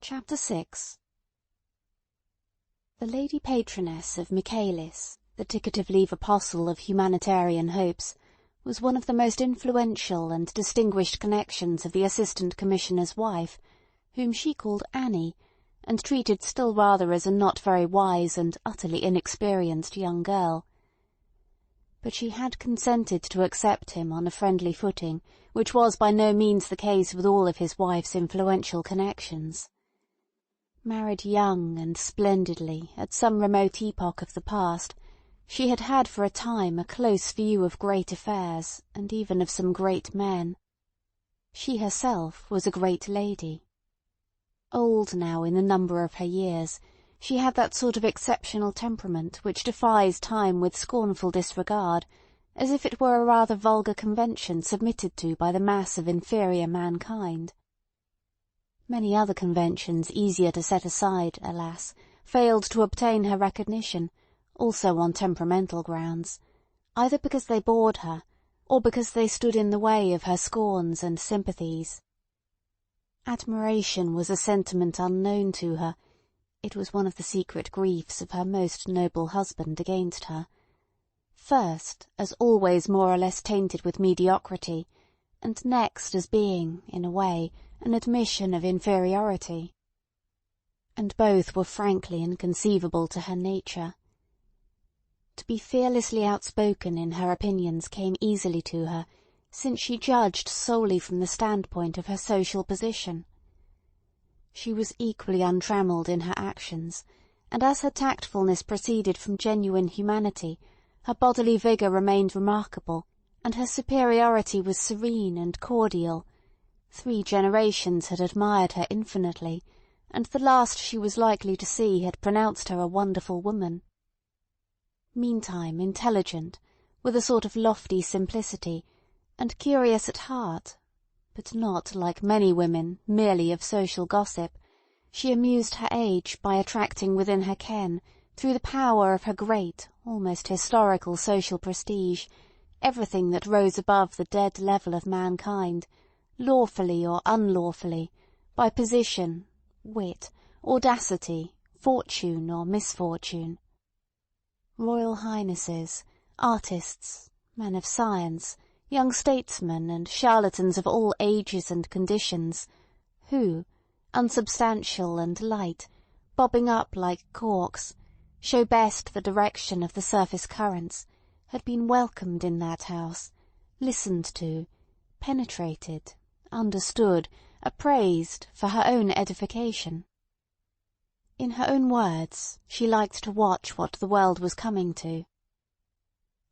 Chapter 6. The lady patroness of Michaelis, the ticket-of-leave apostle of humanitarian hopes, was one of the most influential and distinguished connections of the Assistant Commissioner's wife, whom she called Annie, and treated still rather as a not very wise and utterly inexperienced young girl. But she had consented to accept him on a friendly footing, which was by no means the case with all of his wife's influential connections. Married young and splendidly at some remote epoch of the past, she had had for a time a close view of great affairs, and even of some great men. She herself was a great lady. Old now in the number of her years, she had that sort of exceptional temperament which defies time with scornful disregard, as if it were a rather vulgar convention submitted to by the mass of inferior mankind. Many other conventions easier to set aside, alas, failed to obtain her recognition, also on temperamental grounds, either because they bored her, or because they stood in the way of her scorns and sympathies. Admiration was a sentiment unknown to her. It was one of the secret griefs of her most noble husband against her. First, as always more or less tainted with mediocrity, and next as being, in a way, an admission of inferiority. And both were frankly inconceivable to her nature. To be fearlessly outspoken in her opinions came easily to her, since she judged solely from the standpoint of her social position. She was equally untrammelled in her actions, and as her tactfulness proceeded from genuine humanity, her bodily vigour remained remarkable, and her superiority was serene and cordial. 3 generations had admired her infinitely, and the last she was likely to see had pronounced her a wonderful woman. Meantime intelligent, with a sort of lofty simplicity, and curious at heart, but not, like many women, merely of social gossip, she amused her age by attracting within her ken, through the power of her great, almost historical social prestige, everything that rose above the dead level of mankind, lawfully or unlawfully, by position, wit, audacity, fortune or misfortune. Royal highnesses, artists, men of science, young statesmen and charlatans of all ages and conditions, who, unsubstantial and light, bobbing up like corks, show best the direction of the surface currents, had been welcomed in that house, listened to, penetrated, understood, appraised for her own edification. In her own words, she liked to watch what the world was coming to.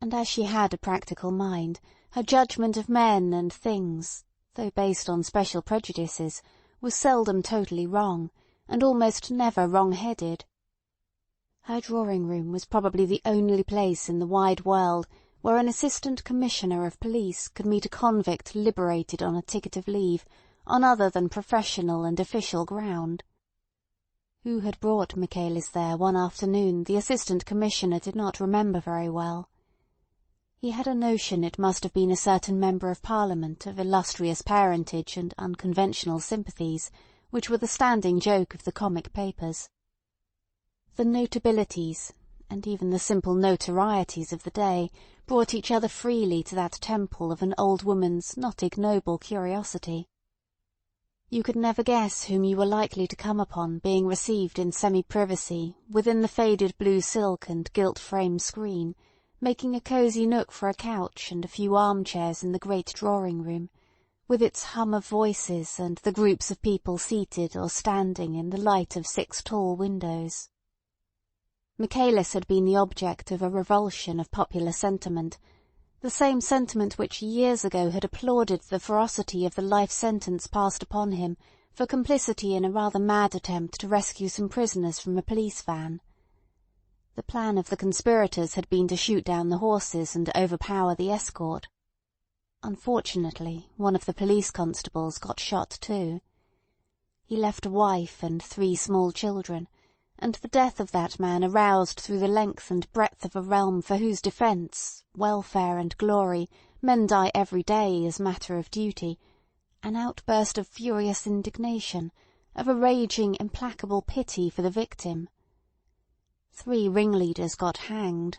And as she had a practical mind, her judgment of men and things, though based on special prejudices, was seldom totally wrong, and almost never wrong-headed. Her drawing-room was probably the only place in the wide world where an assistant commissioner of police could meet a convict liberated on a ticket of leave, on other than professional and official ground. Who had brought Michaelis there one afternoon the assistant commissioner did not remember very well. He had a notion it must have been a certain member of Parliament of illustrious parentage and unconventional sympathies, which were the standing joke of the comic papers. The notabilities, and even the simple notorieties of the day, brought each other freely to that temple of an old woman's not ignoble curiosity. You could never guess whom you were likely to come upon being received in semi-privacy within the faded blue silk and gilt-frame screen, making a cosy nook for a couch and a few armchairs in the great drawing-room, with its hum of voices and the groups of people seated or standing in the light of 6 tall windows. Michaelis had been the object of a revulsion of popular sentiment, the same sentiment which years ago had applauded the ferocity of the life sentence passed upon him for complicity in a rather mad attempt to rescue some prisoners from a police van. The plan of the conspirators had been to shoot down the horses and overpower the escort. Unfortunately, one of the police constables got shot too. He left a wife and 3 small children, and the death of that man aroused through the length and breadth of a realm for whose defence, welfare and glory men die every day as matter of duty, an outburst of furious indignation, of a raging, implacable pity for the victim. 3 ringleaders got hanged.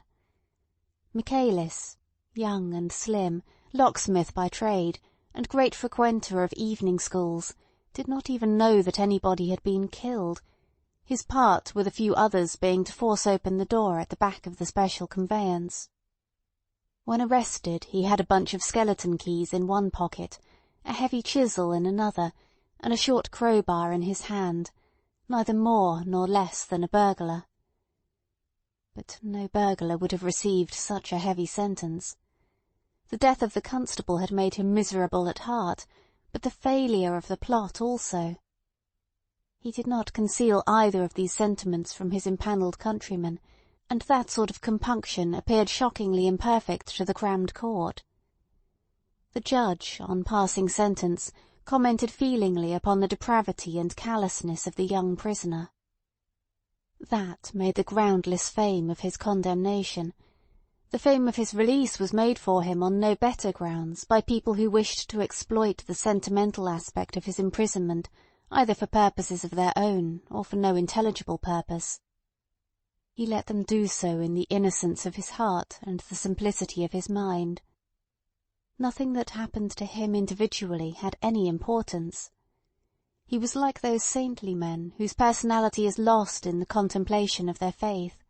Michaelis, young and slim, locksmith by trade, and great frequenter of evening schools, did not even know that anybody had been killed, his part with a few others being to force open the door at the back of the special conveyance. When arrested he had a bunch of skeleton keys in one pocket, a heavy chisel in another, and a short crowbar in his hand, neither more nor less than a burglar. But no burglar would have received such a heavy sentence. The death of the constable had made him miserable at heart, but the failure of the plot also. He did not conceal either of these sentiments from his empanelled countrymen, and that sort of compunction appeared shockingly imperfect to the crammed court. The judge, on passing sentence, commented feelingly upon the depravity and callousness of the young prisoner. That made the groundless fame of his condemnation. The fame of his release was made for him on no better grounds by people who wished to exploit the sentimental aspect of his imprisonment, either for purposes of their own or for no intelligible purpose. He let them do so in the innocence of his heart and the simplicity of his mind. Nothing that happened to him individually had any importance. He was like those saintly men whose personality is lost in the contemplation of their faith.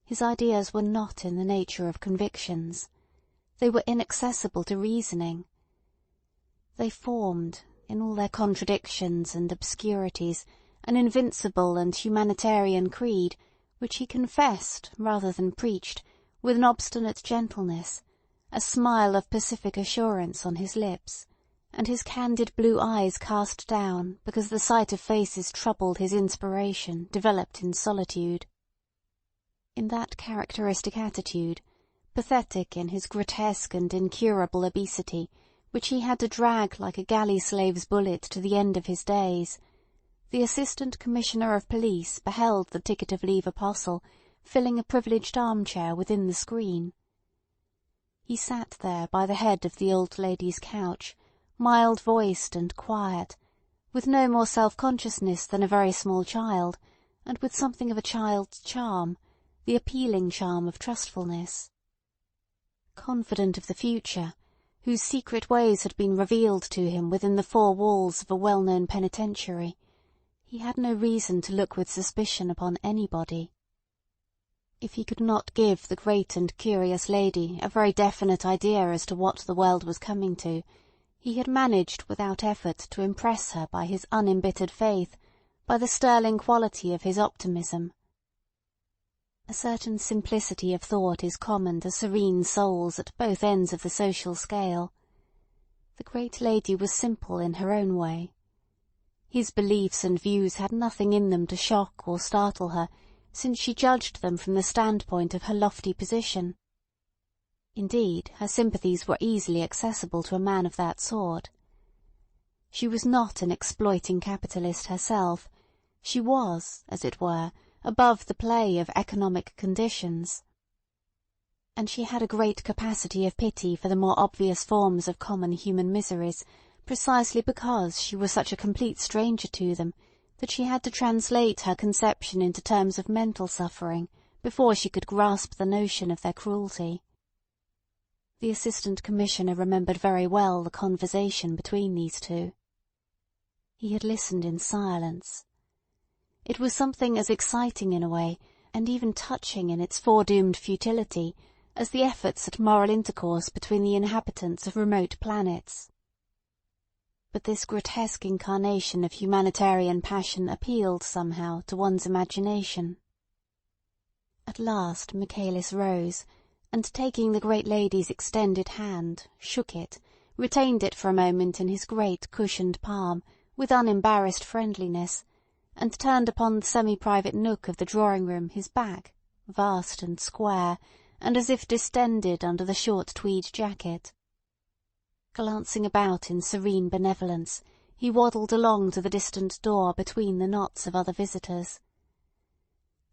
His ideas were not in the nature of convictions. They were inaccessible to reasoning. They formed, in all their contradictions and obscurities, an invincible and humanitarian creed, which he confessed rather than preached, with an obstinate gentleness, a smile of pacific assurance on his lips, and his candid blue eyes cast down because the sight of faces troubled his inspiration, developed in solitude. In that characteristic attitude, pathetic in his grotesque and incurable obesity, which he had to drag like a galley slave's bullet to the end of his days, the Assistant Commissioner of Police beheld the ticket of leave apostle filling a privileged armchair within the screen. He sat there by the head of the old lady's couch, mild-voiced and quiet, with no more self-consciousness than a very small child, and with something of a child's charm, the appealing charm of trustfulness. Confident of the future, whose secret ways had been revealed to him within the 4 walls of a well-known penitentiary, he had no reason to look with suspicion upon anybody. If he could not give the great and curious lady a very definite idea as to what the world was coming to, he had managed without effort to impress her by his unembittered faith, by the sterling quality of his optimism. A certain simplicity of thought is common to serene souls at both ends of the social scale. The great lady was simple in her own way. His beliefs and views had nothing in them to shock or startle her, since she judged them from the standpoint of her lofty position. Indeed, her sympathies were easily accessible to a man of that sort. She was not an exploiting capitalist herself. She was, as it were, above the play of economic conditions. And she had a great capacity of pity for the more obvious forms of common human miseries, precisely because she was such a complete stranger to them that she had to translate her conception into terms of mental suffering before she could grasp the notion of their cruelty. The Assistant Commissioner remembered very well the conversation between these two. He had listened in silence. It was something as exciting in a way, and even touching in its foredoomed futility, as the efforts at moral intercourse between the inhabitants of remote planets. But this grotesque incarnation of humanitarian passion appealed somehow to one's imagination. At last Michaelis rose, and taking the great lady's extended hand, shook it, retained it for a moment in his great cushioned palm, with unembarrassed friendliness, and turned upon the semi-private nook of the drawing-room his back, vast and square, and as if distended under the short tweed jacket. Glancing about in serene benevolence, he waddled along to the distant door between the knots of other visitors.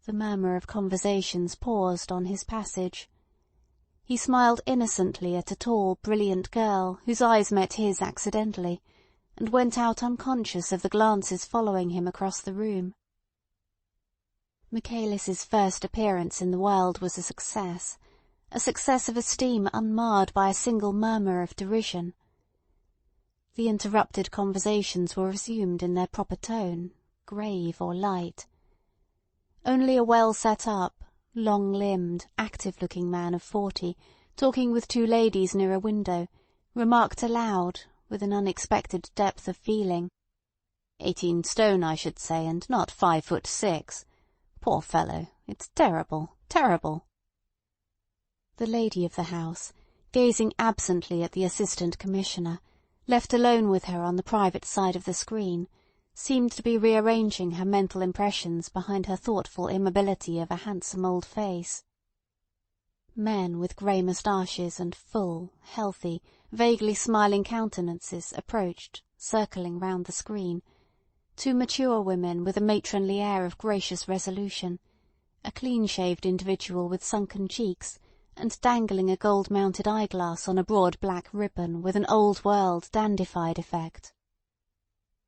The murmur of conversations paused on his passage. He smiled innocently at a tall, brilliant girl whose eyes met his accidentally, and went out unconscious of the glances following him across the room. Michaelis's first appearance in the world was a success of esteem unmarred by a single murmur of derision. The interrupted conversations were resumed in their proper tone, grave or light. Only a well-set-up, long-limbed, active-looking man of 40, talking with two ladies near a window, remarked aloud, with an unexpected depth of feeling, 18 stone, I should say, and not 5'6". Poor fellow, it's terrible, terrible. The lady of the house, gazing absently at the Assistant Commissioner, left alone with her on the private side of the screen, seemed to be rearranging her mental impressions behind her thoughtful immobility of a handsome old face. Men with grey moustaches and full, healthy, vaguely smiling countenances approached, circling round the screen. Two mature women with a matronly air of gracious resolution, a clean-shaved individual with sunken cheeks, and dangling a gold-mounted eyeglass on a broad black ribbon with an old-world dandified effect.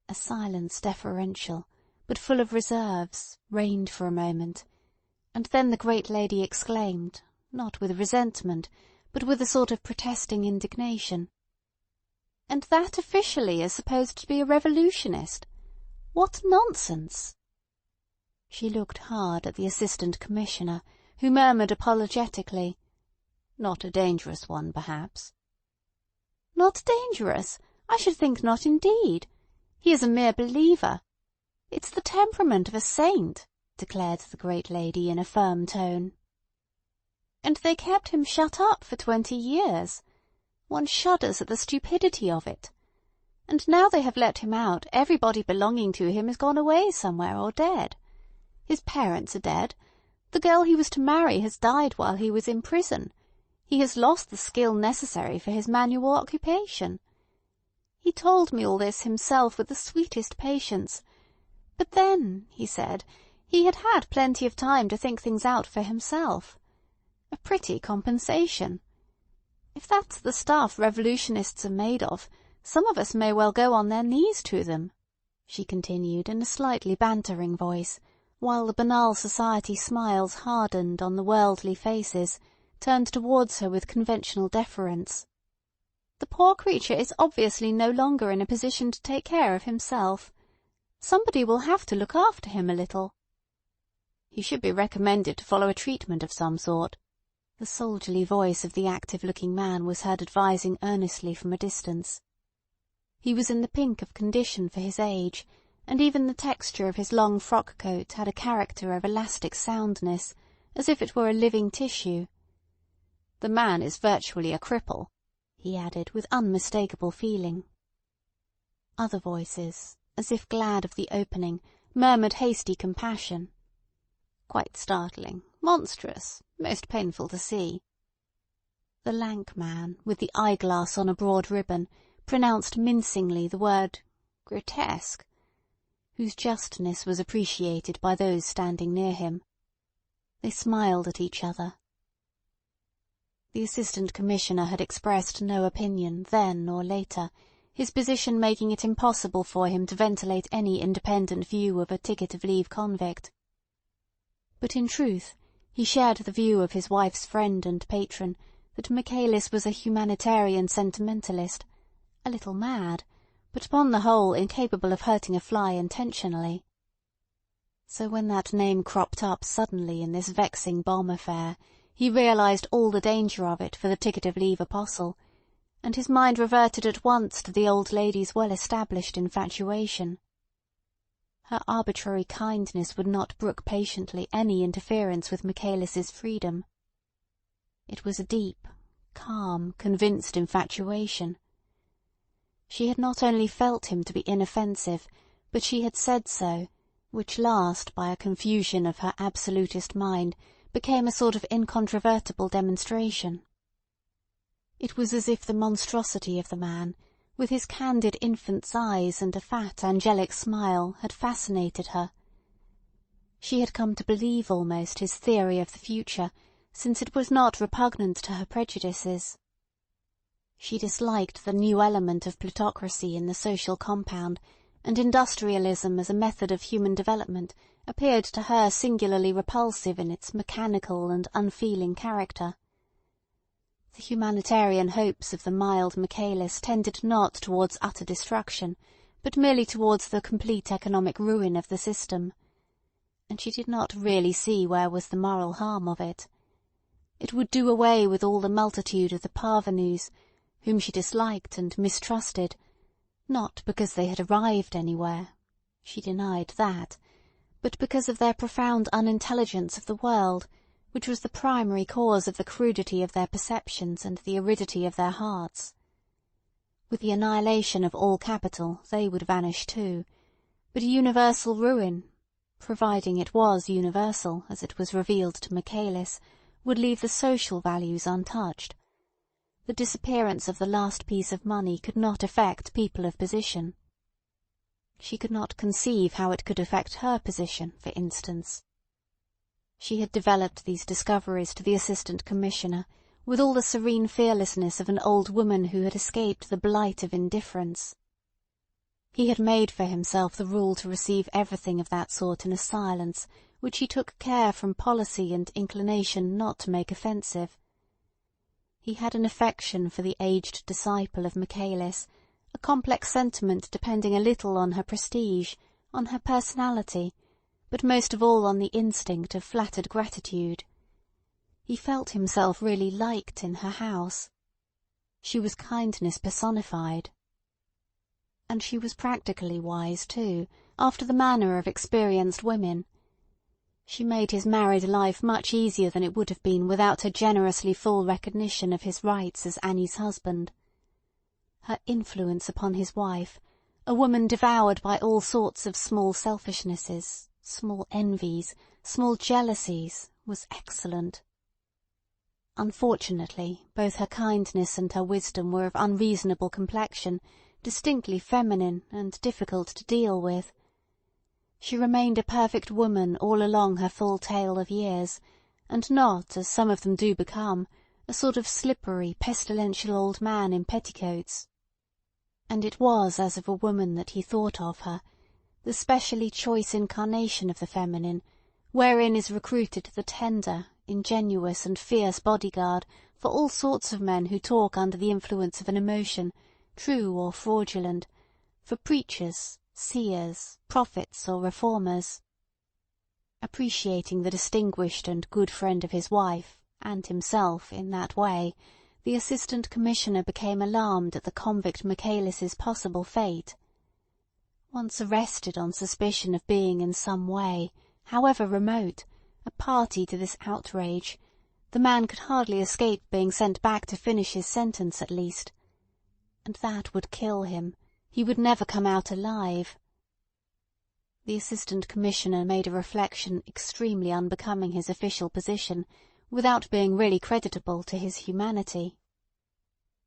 A silence deferential, but full of reserves, reigned for a moment, and then the great lady exclaimed, not with resentment, but with a sort of protesting indignation, "And that officially is supposed to be a revolutionist? What nonsense!" She looked hard at the Assistant Commissioner, who murmured apologetically, "Not a dangerous one, perhaps." "Not dangerous? I should think not indeed. He is a mere believer. It's the temperament of a saint," declared the great lady in a firm tone. "And they kept him shut up for 20 years. One shudders at the stupidity of it. And now they have let him out, everybody belonging to him has gone away somewhere or dead. His parents are dead. The girl he was to marry has died while he was in prison. He has lost the skill necessary for his manual occupation. He told me all this himself with the sweetest patience. But then, he said, he had had plenty of time to think things out for himself. A pretty compensation. If that's the stuff revolutionists are made of, some of us may well go on their knees to them," she continued in a slightly bantering voice, while the banal society smiles hardened on the worldly faces, turned towards her with conventional deference. "The poor creature is obviously no longer in a position to take care of himself. Somebody will have to look after him a little." "He should be recommended to follow a treatment of some sort," the soldierly voice of the active-looking man was heard advising earnestly from a distance. He was in the pink of condition for his age, and even the texture of his long frock-coat had a character of elastic soundness, as if it were a living tissue. "The man is virtually a cripple," he added with unmistakable feeling. Other voices, as if glad of the opening, murmured hasty compassion. "Quite startling, monstrous, most painful to see." The lank man, with the eyeglass on a broad ribbon, pronounced mincingly the word grotesque, whose justness was appreciated by those standing near him. They smiled at each other. The Assistant Commissioner had expressed no opinion, then or later, his position making it impossible for him to ventilate any independent view of a ticket-of-leave convict. But in truth he shared the view of his wife's friend and patron that Michaelis was a humanitarian sentimentalist, a little mad, but upon the whole incapable of hurting a fly intentionally. So when that name cropped up suddenly in this vexing bomb affair, he realized all the danger of it for the ticket-of-leave apostle, and his mind reverted at once to the old lady's well-established infatuation. Her arbitrary kindness would not brook patiently any interference with Michaelis's freedom. It was a deep, calm, convinced infatuation. She had not only felt him to be inoffensive, but she had said so, which last, by a confusion of her absolutist mind, became a sort of incontrovertible demonstration. It was as if the monstrosity of the man, with his candid infant's eyes and a fat angelic smile, had fascinated her. She had come to believe almost his theory of the future, since it was not repugnant to her prejudices. She disliked the new element of plutocracy in the social compound, and industrialism as a method of human development appeared to her singularly repulsive in its mechanical and unfeeling character. The humanitarian hopes of the mild Michaelis tended not towards utter destruction, but merely towards the complete economic ruin of the system, and she did not really see where was the moral harm of it. It would do away with all the multitude of the parvenus, whom she disliked and mistrusted, not because they had arrived anywhere—she denied that—but because of their profound unintelligence of the world, which was the primary cause of the crudity of their perceptions and the aridity of their hearts. With the annihilation of all capital they would vanish too, but universal ruin, providing it was universal as it was revealed to Michaelis, would leave the social values untouched. The disappearance of the last piece of money could not affect people of position. She could not conceive how it could affect her position, for instance. She had developed these discoveries to the Assistant Commissioner with all the serene fearlessness of an old woman who had escaped the blight of indifference. He had made for himself the rule to receive everything of that sort in a silence which he took care from policy and inclination not to make offensive. He had an affection for the aged disciple of Michaelis, a complex sentiment depending a little on her prestige, on her personality, but most of all on the instinct of flattered gratitude. He felt himself really liked in her house. She was kindness personified. And she was practically wise, too, after the manner of experienced women. She made his married life much easier than it would have been without her generously full recognition of his rights as Annie's husband. Her influence upon his wife, a woman devoured by all sorts of small selfishnesses, small envies, small jealousies, was excellent. Unfortunately, both her kindness and her wisdom were of unreasonable complexion, distinctly feminine and difficult to deal with. She remained a perfect woman all along her full tale of years, and not, as some of them do become, a sort of slippery, pestilential old man in petticoats. And it was as of a woman that he thought of her, the specially choice incarnation of the feminine, wherein is recruited the tender, ingenuous, and fierce bodyguard for all sorts of men who talk under the influence of an emotion, true or fraudulent, for preachers, seers, prophets, or reformers. Appreciating the distinguished and good friend of his wife, and himself, in that way, the Assistant Commissioner became alarmed at the convict Michaelis's possible fate. Once arrested on suspicion of being in some way, however remote, a party to this outrage, the man could hardly escape being sent back to finish his sentence at least. And that would kill him. He would never come out alive. The Assistant Commissioner made a reflection extremely unbecoming his official position, without being really creditable to his humanity.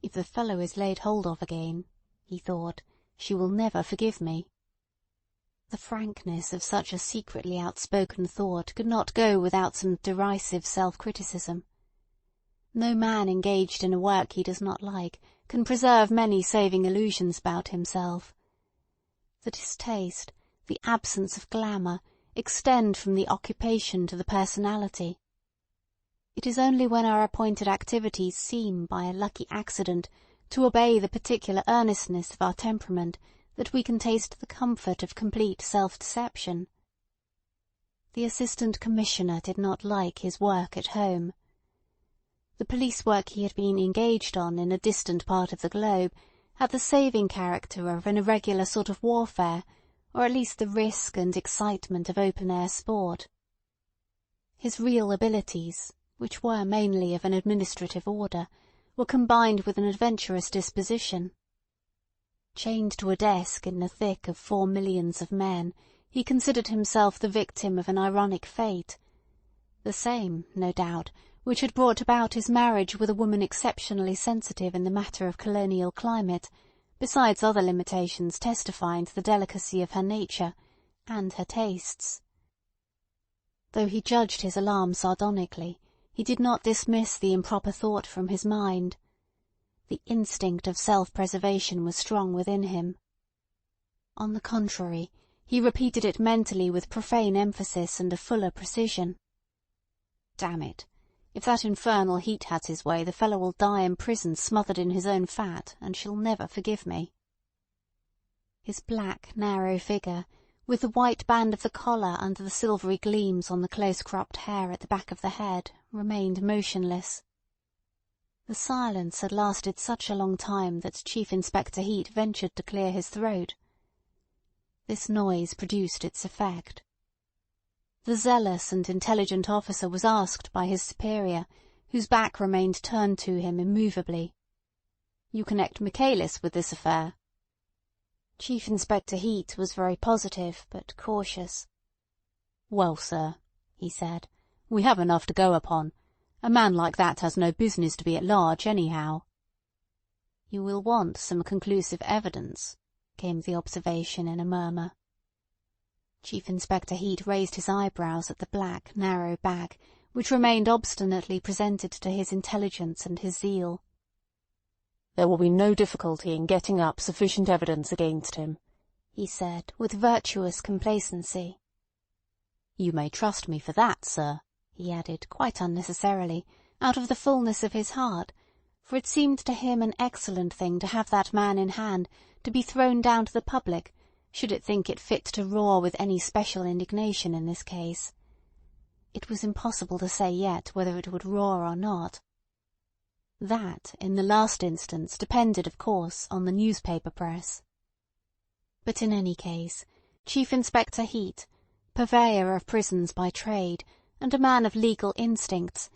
If the fellow is laid hold of again, he thought, she will never forgive me. The frankness of such a secretly outspoken thought could not go without some derisive self-criticism. No man engaged in a work he does not like can preserve many saving illusions about himself. The distaste, the absence of glamour, extend from the occupation to the personality. It is only when our appointed activities seem, by a lucky accident, to obey the particular earnestness of our temperament that we can taste the comfort of complete self-deception. The Assistant Commissioner did not like his work at home. The police work he had been engaged on in a distant part of the globe had the saving character of an irregular sort of warfare, or at least the risk and excitement of open-air sport. His real abilities, which were mainly of an administrative order, were combined with an adventurous disposition. Chained to a desk in the thick of 4 millions of men, he considered himself the victim of an ironic fate, the same, no doubt, which had brought about his marriage with a woman exceptionally sensitive in the matter of colonial climate, besides other limitations testifying to the delicacy of her nature and her tastes. Though he judged his alarm sardonically, he did not dismiss the improper thought from his mind. The instinct of self-preservation was strong within him. On the contrary, he repeated it mentally with profane emphasis and a fuller precision. Damn it! If that infernal Heat has his way, the fellow will die in prison smothered in his own fat, and she'll never forgive me. His black, narrow figure, with the white band of the collar under the silvery gleams on the close-cropped hair at the back of the head, remained motionless. The silence had lasted such a long time that Chief Inspector Heat ventured to clear his throat. This noise produced its effect. The zealous and intelligent officer was asked by his superior, whose back remained turned to him immovably. "You connect Michaelis with this affair?" Chief Inspector Heat was very positive, but cautious. "Well, sir," he said, "we have enough to go upon. A man like that has no business to be at large, anyhow." "You will want some conclusive evidence," came the observation in a murmur. Chief Inspector Heat raised his eyebrows at the black, narrow back, which remained obstinately presented to his intelligence and his zeal. "There will be no difficulty in getting up sufficient evidence against him," he said, with virtuous complacency. "You may trust me for that, sir," he added, quite unnecessarily, out of the fullness of his heart, for it seemed to him an excellent thing to have that man in hand to be thrown down to the public, should it think it fit to roar with any special indignation in this case. It was impossible to say yet whether it would roar or not. That, in the last instance, depended, of course, on the newspaper press. But in any case, Chief Inspector Heat, purveyor of prisons by trade, and a man of legal instincts,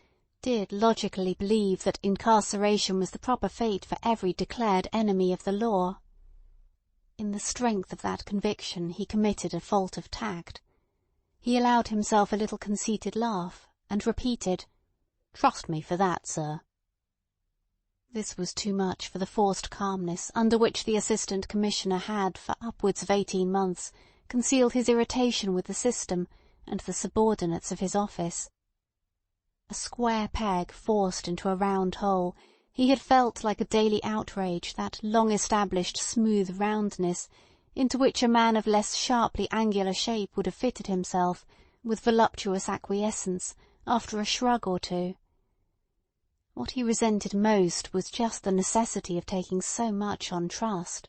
did logically believe that incarceration was the proper fate for every declared enemy of the law. In the strength of that conviction he committed a fault of tact. He allowed himself a little conceited laugh, and repeated, "Trust me for that, sir." This was too much for the forced calmness under which the Assistant Commissioner had, for upwards of 18 months, concealed his irritation with the system and the subordinates of his office. A square peg forced into a round hole, he had felt like a daily outrage that long-established smooth roundness into which a man of less sharply angular shape would have fitted himself, with voluptuous acquiescence, after a shrug or two. What he resented most was just the necessity of taking so much on trust.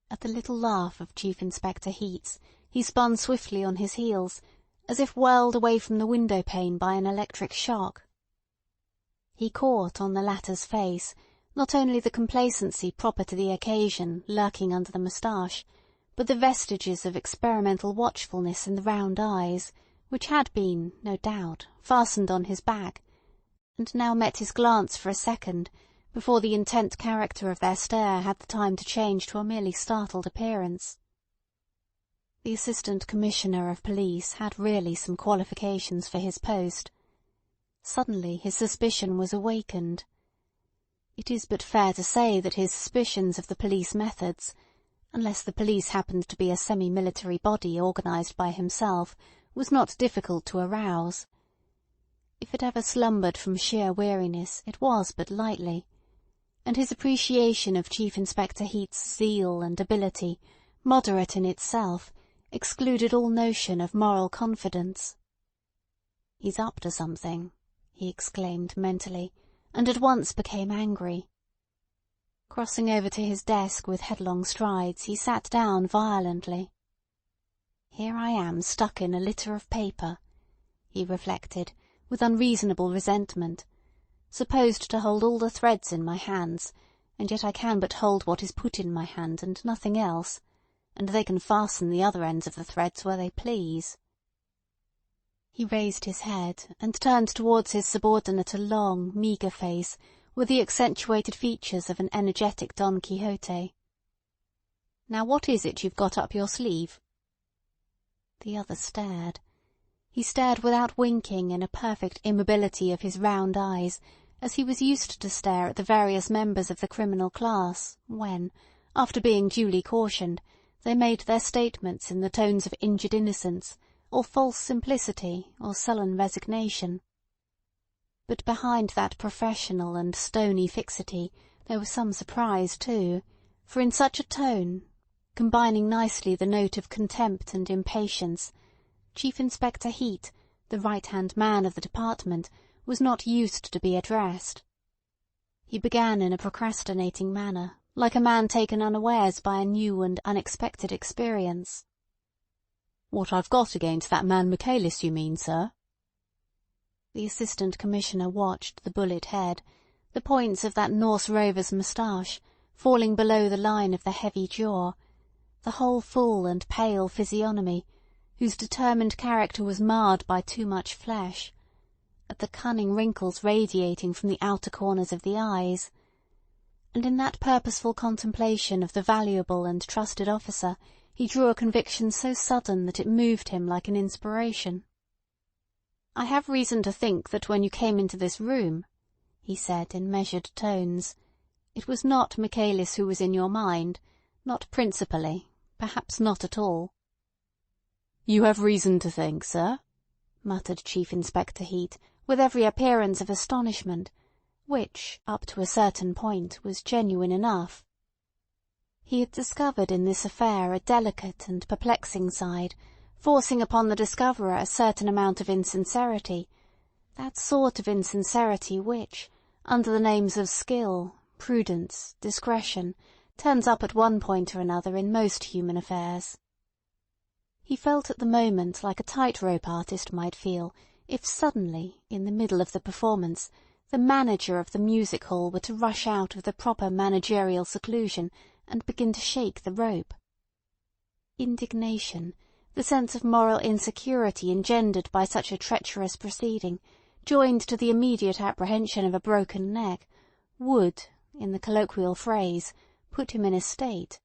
At the little laugh of Chief Inspector Heat's, he spun swiftly on his heels, as if whirled away from the window-pane by an electric shock. He caught on the latter's face not only the complacency proper to the occasion lurking under the moustache, but the vestiges of experimental watchfulness in the round eyes, which had been, no doubt, fastened on his back, and now met his glance for a second, before the intent character of their stare had the time to change to a merely startled appearance. The Assistant Commissioner of Police had really some qualifications for his post. Suddenly his suspicion was awakened. It is but fair to say that his suspicions of the police methods, unless the police happened to be a semi-military body organised by himself, was not difficult to arouse. If it ever slumbered from sheer weariness, it was but lightly, and his appreciation of Chief Inspector Heat's zeal and ability, moderate in itself, excluded all notion of moral confidence. "He's up to something," he exclaimed mentally, and at once became angry. Crossing over to his desk with headlong strides, he sat down violently. "Here I am stuck in a litter of paper," he reflected, with unreasonable resentment, "supposed to hold all the threads in my hands, and yet I can but hold what is put in my hand and nothing else, and they can fasten the other ends of the threads where they please." He raised his head and turned towards his subordinate a long, meagre face with the accentuated features of an energetic Don Quixote. "Now what is it you've got up your sleeve?" The other stared. He stared without winking in a perfect immobility of his round eyes, as he was used to stare at the various members of the criminal class when, after being duly cautioned, they made their statements in the tones of injured innocence, or false simplicity, or sullen resignation. But behind that professional and stony fixity There was some surprise, too, for in such a tone, combining nicely the note of contempt and impatience, Chief Inspector Heat, the right-hand man of the department, was not used to be addressed. He began in a procrastinating manner, like a man taken unawares by a new and unexpected experience. "What I've got against that man Michaelis, you mean, sir?" The Assistant Commissioner watched the bullet head, the points of that Norse rover's moustache, falling below the line of the heavy jaw, the whole full and pale physiognomy, whose determined character was marred by too much flesh, at the cunning wrinkles radiating from the outer corners of the eyes, and in that purposeful contemplation of the valuable and trusted officer he drew a conviction so sudden that it moved him like an inspiration. "I have reason to think that when you came into this room," he said in measured tones, "it was not Michaelis who was in your mind, not principally, perhaps not at all." "You have reason to think, sir?" muttered Chief Inspector Heat, with every appearance of astonishment, which, up to a certain point, was genuine enough. He had discovered in this affair a delicate and perplexing side, forcing upon the discoverer a certain amount of insincerity, that sort of insincerity which, under the names of skill, prudence, discretion, turns up at one point or another in most human affairs. He felt at the moment like a tight-rope artist might feel if suddenly, in the middle of the performance, the manager of the music-hall were to rush out of the proper managerial seclusion and begin to shake the rope. Indignation, the sense of moral insecurity engendered by such a treacherous proceeding, joined to the immediate apprehension of a broken neck, would, in the colloquial phrase, put him in a state.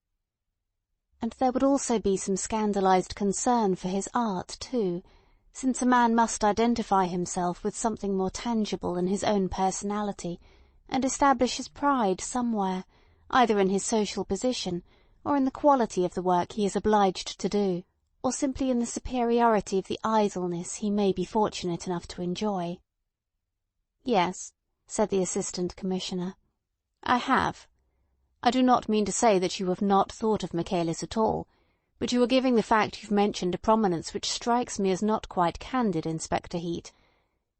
And there would also be some scandalized concern for his art, too, since a man must identify himself with something more tangible than his own personality, and establish his pride somewhere, either in his social position, or in the quality of the work he is obliged to do, or simply in the superiority of the idleness he may be fortunate enough to enjoy. "Yes," said the Assistant Commissioner, "I have. I do not mean to say that you have not thought of Michaelis at all, but you are giving the fact you've mentioned a prominence which strikes me as not quite candid, Inspector Heat.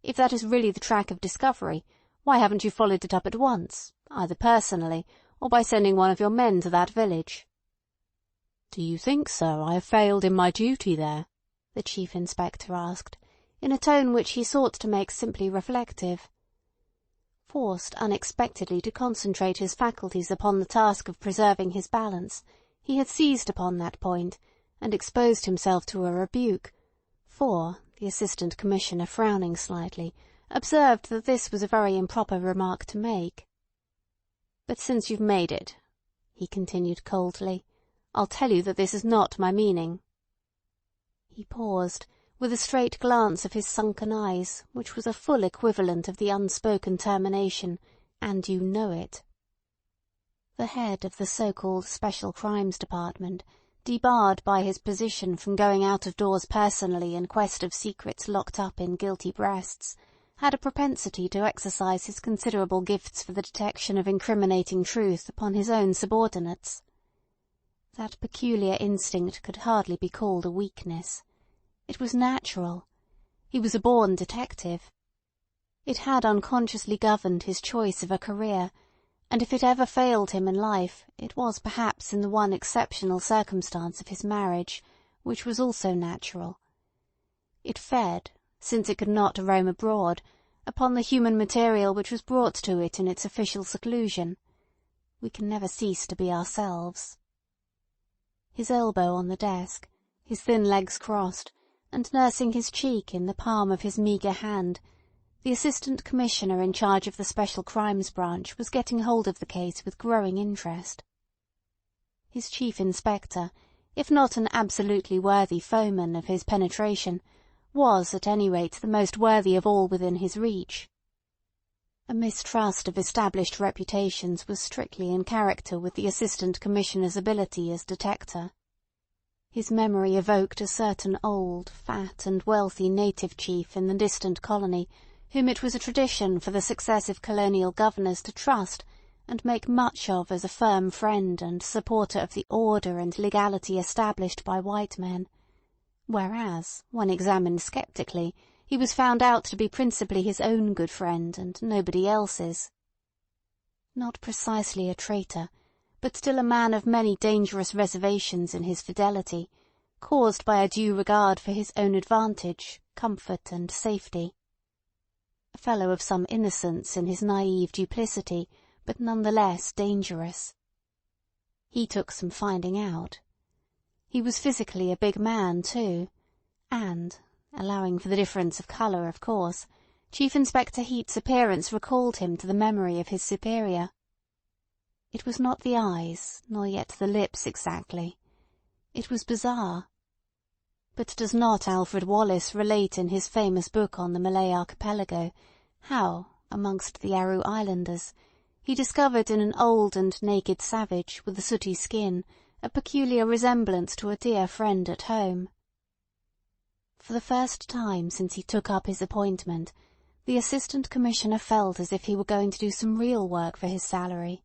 If that is really the track of discovery, why haven't you followed it up at once, either personally or by sending one of your men to that village?" "Do you think, sir, I have failed in my duty there?" the Chief Inspector asked, in a tone which he sought to make simply reflective. Forced unexpectedly to concentrate his faculties upon the task of preserving his balance, he had seized upon that point, and exposed himself to a rebuke, for, the Assistant Commissioner, frowning slightly, observed that this was a very improper remark to make. "But since you've made it," he continued coldly, "I'll tell you that this is not my meaning." He paused, with a straight glance of his sunken eyes, which was a full equivalent of the unspoken termination, "and you know it." The head of the so-called Special Crimes Department, debarred by his position from going out of doors personally in quest of secrets locked up in guilty breasts, had a propensity to exercise his considerable gifts for the detection of incriminating truth upon his own subordinates. That peculiar instinct could hardly be called a weakness. It was natural. He was a born detective. It had unconsciously governed his choice of a career, and if it ever failed him in life, it was perhaps in the one exceptional circumstance of his marriage, which was also natural. It fed, since it could not roam abroad, upon the human material which was brought to it in its official seclusion. We can never cease to be ourselves. His elbow on the desk, his thin legs crossed, and nursing his cheek in the palm of his meagre hand, the Assistant Commissioner in charge of the Special Crimes Branch was getting hold of the case with growing interest. His Chief Inspector, if not an absolutely worthy foeman of his penetration, was at any rate the most worthy of all within his reach. A mistrust of established reputations was strictly in character with the Assistant Commissioner's ability as detector. His memory evoked a certain old, fat, and wealthy native chief in the distant colony, whom it was a tradition for the successive colonial governors to trust and make much of as a firm friend and supporter of the order and legality established by white men, whereas, when examined sceptically, he was found out to be principally his own good friend and nobody else's. Not precisely a traitor, but still a man of many dangerous reservations in his fidelity, caused by a due regard for his own advantage, comfort, and safety. A fellow of some innocence in his naive duplicity, but none the less dangerous. He took some finding out. He was physically a big man, too, and, allowing for the difference of colour, of course, Chief Inspector Heat's appearance recalled him to the memory of his superior. It was not the eyes, nor yet the lips exactly. It was bizarre. But does not Alfred Wallace relate in his famous book on the Malay Archipelago how, amongst the Aru Islanders, he discovered in an old and naked savage with a sooty skin a peculiar resemblance to a dear friend at home? For the first time since he took up his appointment, the Assistant Commissioner felt as if he were going to do some real work for his salary,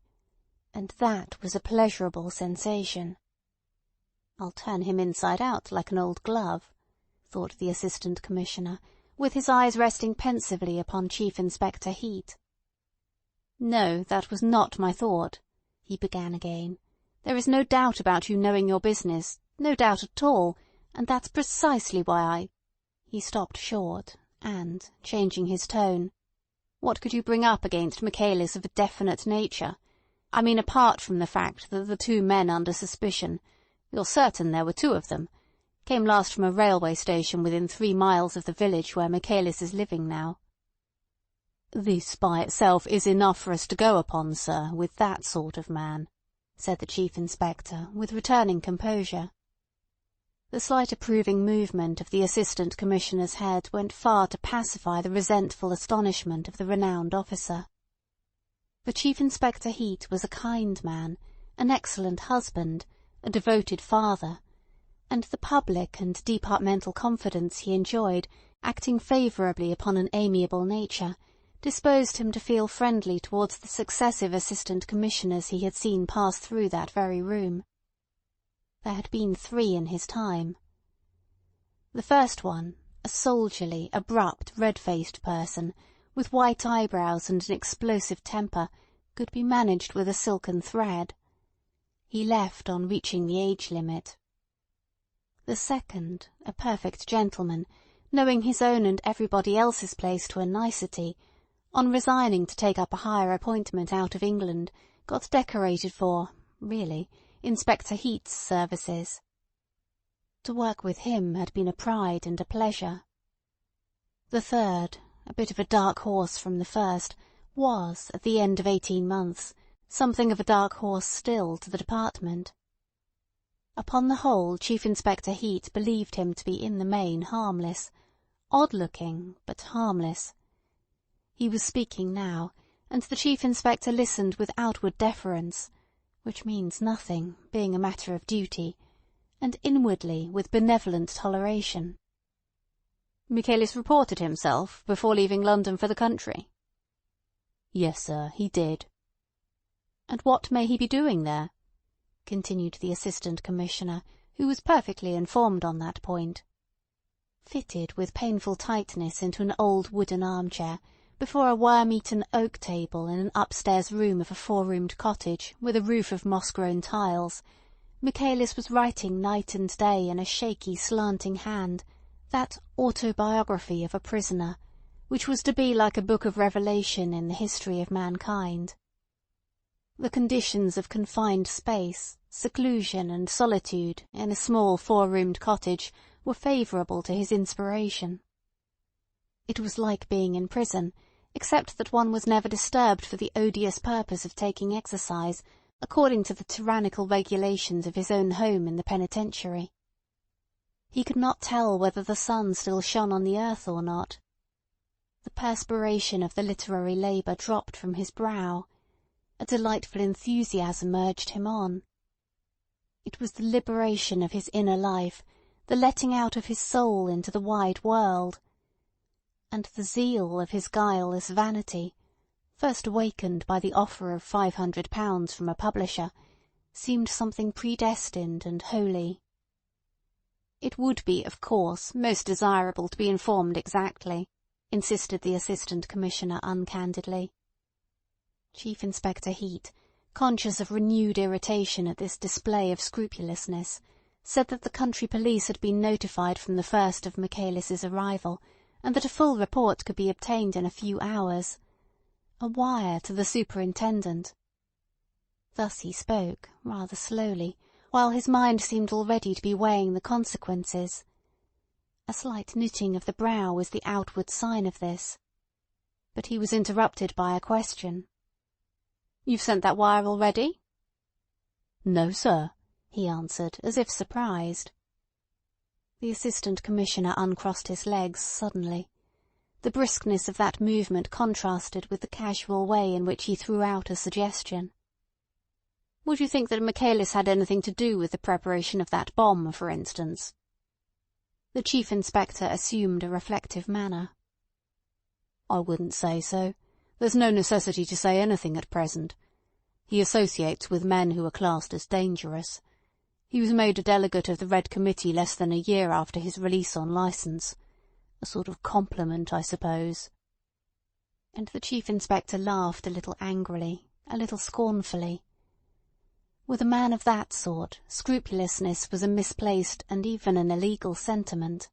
and that was a pleasurable sensation. "I'll turn him inside out like an old glove," thought the Assistant Commissioner, with his eyes resting pensively upon Chief Inspector Heat. "No, that was not my thought," he began again. "There is no doubt about you knowing your business, no doubt at all, and that's precisely why I—" He stopped short, and, changing his tone, "What could you bring up against Michaelis of a definite nature? I mean apart from the fact that the two men under suspicion—you're certain there were two of them—came last from a railway station within 3 miles of the village where Michaelis is living now." "This by itself is enough for us to go upon, sir, with that sort of man," said the Chief Inspector, with returning composure. The slight approving movement of the Assistant Commissioner's head went far to pacify the resentful astonishment of the renowned officer. For Chief Inspector Heat was a kind man, an excellent husband, a devoted father, and the public and departmental confidence he enjoyed, acting favourably upon an amiable nature, disposed him to feel friendly towards the successive Assistant Commissioners he had seen pass through that very room. There had been 3 in his time. The first one, a soldierly, abrupt, red-faced person, with white eyebrows and an explosive temper, could be managed with a silken thread. He left on reaching the age limit. The second, a perfect gentleman, knowing his own and everybody else's place to a nicety, on resigning to take up a higher appointment out of England, got decorated for, really, Inspector Heat's services. To work with him had been a pride and a pleasure. The third, a bit of a dark horse from the first, was, at the end of 18 months, something of a dark horse still to the department. Upon the whole, Chief Inspector Heat believed him to be in the main harmless, odd-looking, but harmless. He was speaking now, and the Chief Inspector listened with outward deference, which means nothing, being a matter of duty, and inwardly with benevolent toleration. "Michaelis reported himself before leaving London for the country?" "Yes, sir, he did." "And what may he be doing there?" continued the Assistant Commissioner, who was perfectly informed on that point. Fitted with painful tightness into an old wooden armchair, before a worm-eaten oak table in an upstairs room of a 4-roomed cottage with a roof of moss-grown tiles, Michaelis was writing night and day in a shaky, slanting hand that autobiography of a prisoner, which was to be like a book of Revelation in the history of mankind. The conditions of confined space, seclusion, and solitude in a small 4-roomed cottage were favourable to his inspiration. It was like being in prison, except that one was never disturbed for the odious purpose of taking exercise, according to the tyrannical regulations of his own home in the penitentiary. He could not tell whether the sun still shone on the earth or not. The perspiration of the literary labour dropped from his brow. A delightful enthusiasm urged him on. It was the liberation of his inner life, the letting out of his soul into the wide world. And the zeal of his guileless vanity, first awakened by the offer of £500 from a publisher, seemed something predestined and holy. "It would be, of course, most desirable to be informed exactly," insisted the Assistant Commissioner uncandidly. Chief Inspector Heat, conscious of renewed irritation at this display of scrupulousness, said that the country police had been notified from the first of Michaelis's arrival, and that a full report could be obtained in a few hours. A wire to the superintendent. Thus he spoke, rather slowly, while his mind seemed already to be weighing the consequences. A slight knitting of the brow was the outward sign of this. But he was interrupted by a question. "You've sent that wire already?" "No, sir," he answered, as if surprised. The Assistant Commissioner uncrossed his legs suddenly. The briskness of that movement contrasted with the casual way in which he threw out a suggestion. "Would you think that Michaelis had anything to do with the preparation of that bomb, for instance?" The Chief Inspector assumed a reflective manner. "I wouldn't say so. There's no necessity to say anything at present. He associates with men who are classed as dangerous. He was made a delegate of the Red Committee less than a year after his release on licence. A sort of compliment, I suppose." And the Chief Inspector laughed a little angrily, a little scornfully. With a man of that sort, scrupulousness was a misplaced and even an illegal sentiment.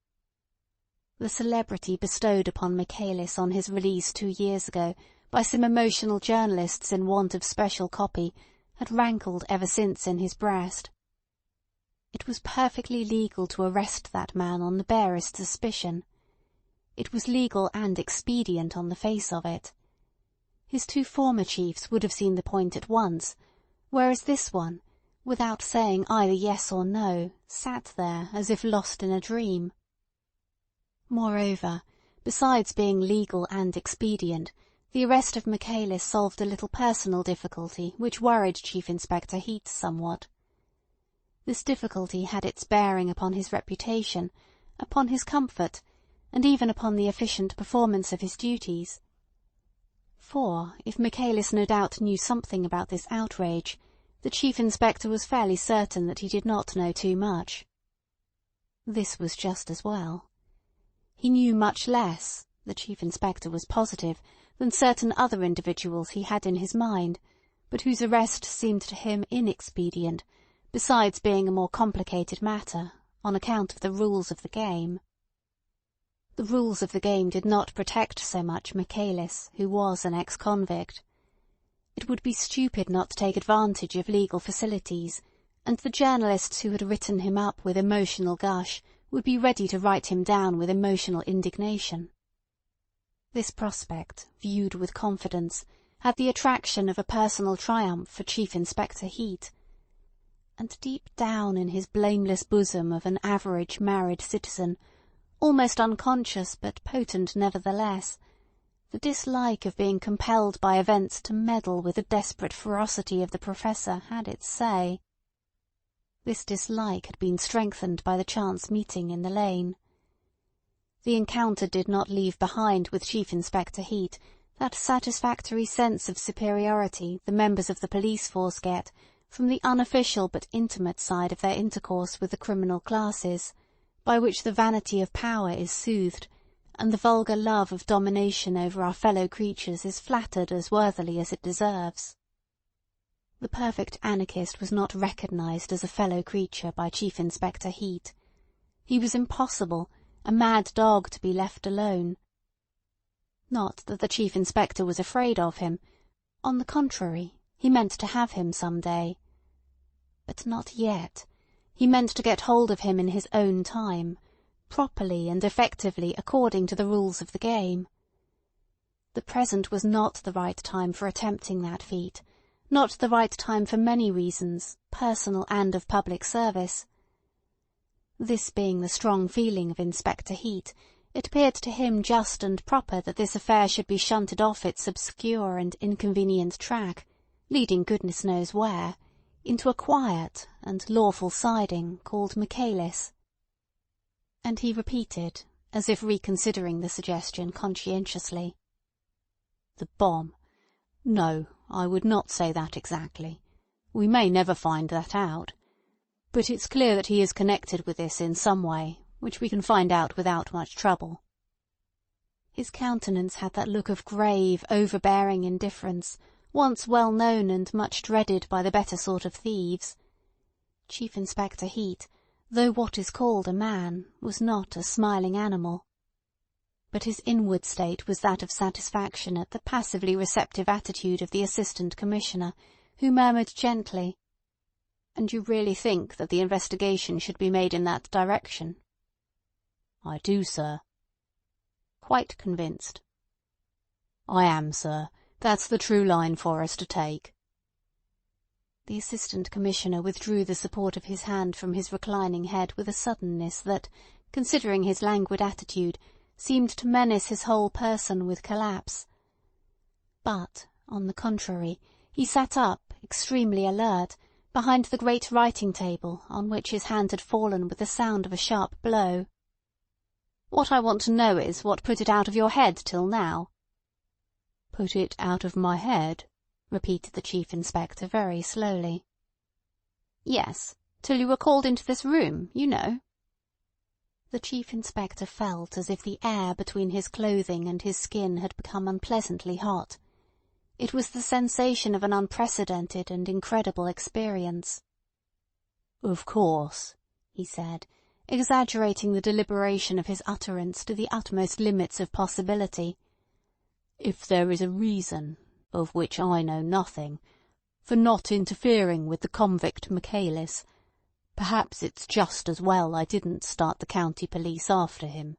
The celebrity bestowed upon Michaelis on his release 2 years ago by some emotional journalists in want of special copy had rankled ever since in his breast. It was perfectly legal to arrest that man on the barest suspicion. It was legal and expedient on the face of it. His 2 former chiefs would have seen the point at once, whereas this one, without saying either yes or no, sat there as if lost in a dream. Moreover, besides being legal and expedient, the arrest of Michaelis solved a little personal difficulty which worried Chief Inspector Heat somewhat. This difficulty had its bearing upon his reputation, upon his comfort, and even upon the efficient performance of his duties. For, if Michaelis no doubt knew something about this outrage, the Chief Inspector was fairly certain that he did not know too much. This was just as well. He knew much less, the Chief Inspector was positive, than certain other individuals he had in his mind, but whose arrest seemed to him inexpedient, besides being a more complicated matter, on account of the rules of the game. The rules of the game did not protect so much Michaelis, who was an ex-convict. It would be stupid not to take advantage of legal facilities, and the journalists who had written him up with emotional gush would be ready to write him down with emotional indignation. This prospect, viewed with confidence, had the attraction of a personal triumph for Chief Inspector Heat. And deep down in his blameless bosom of an average married citizen, almost unconscious but potent nevertheless, the dislike of being compelled by events to meddle with the desperate ferocity of the Professor had its say. This dislike had been strengthened by the chance meeting in the lane. The encounter did not leave behind with Chief Inspector Heat that satisfactory sense of superiority the members of the police force get from the unofficial but intimate side of their intercourse with the criminal classes, by which the vanity of power is soothed, and the vulgar love of domination over our fellow creatures is flattered as worthily as it deserves. The perfect anarchist was not recognized as a fellow creature by Chief Inspector Heat. He was impossible, a mad dog to be left alone. Not that the Chief Inspector was afraid of him. On the contrary, he meant to have him some day. But not yet. He meant to get hold of him in his own time, properly and effectively according to the rules of the game. The present was not the right time for attempting that feat, not the right time for many reasons, personal and of public service. This being the strong feeling of Inspector Heat, it appeared to him just and proper that this affair should be shunted off its obscure and inconvenient track, leading goodness knows where, into a quiet and lawful siding called Michaelis. And he repeated, as if reconsidering the suggestion conscientiously, "The bomb. No, I would not say that exactly. We may never find that out. But it's clear that he is connected with this in some way, which we can find out without much trouble." His countenance had that look of grave, overbearing indifference, once well known and much dreaded by the better sort of thieves. Chief Inspector Heat, though what is called a man, was not a smiling animal. But his inward state was that of satisfaction at the passively receptive attitude of the Assistant Commissioner, who murmured gently, "And you really think that the investigation should be made in that direction?" "I do, sir." "Quite convinced?" "I am, sir. That's the true line for us to take." The Assistant Commissioner withdrew the support of his hand from his reclining head with a suddenness that, considering his languid attitude, seemed to menace his whole person with collapse. But, on the contrary, he sat up, extremely alert, behind the great writing-table, on which his hand had fallen with the sound of a sharp blow. "What I want to know is what put it out of your head till now." "Put it out of my head?" repeated the Chief Inspector very slowly. "Yes, till you were called into this room, you know." The Chief Inspector felt as if the air between his clothing and his skin had become unpleasantly hot. It was the sensation of an unprecedented and incredible experience. "Of course," he said, exaggerating the deliberation of his utterance to the utmost limits of possibility. "If there is a reason, of which I know nothing, for not interfering with the convict Michaelis, perhaps it's just as well I didn't start the county police after him."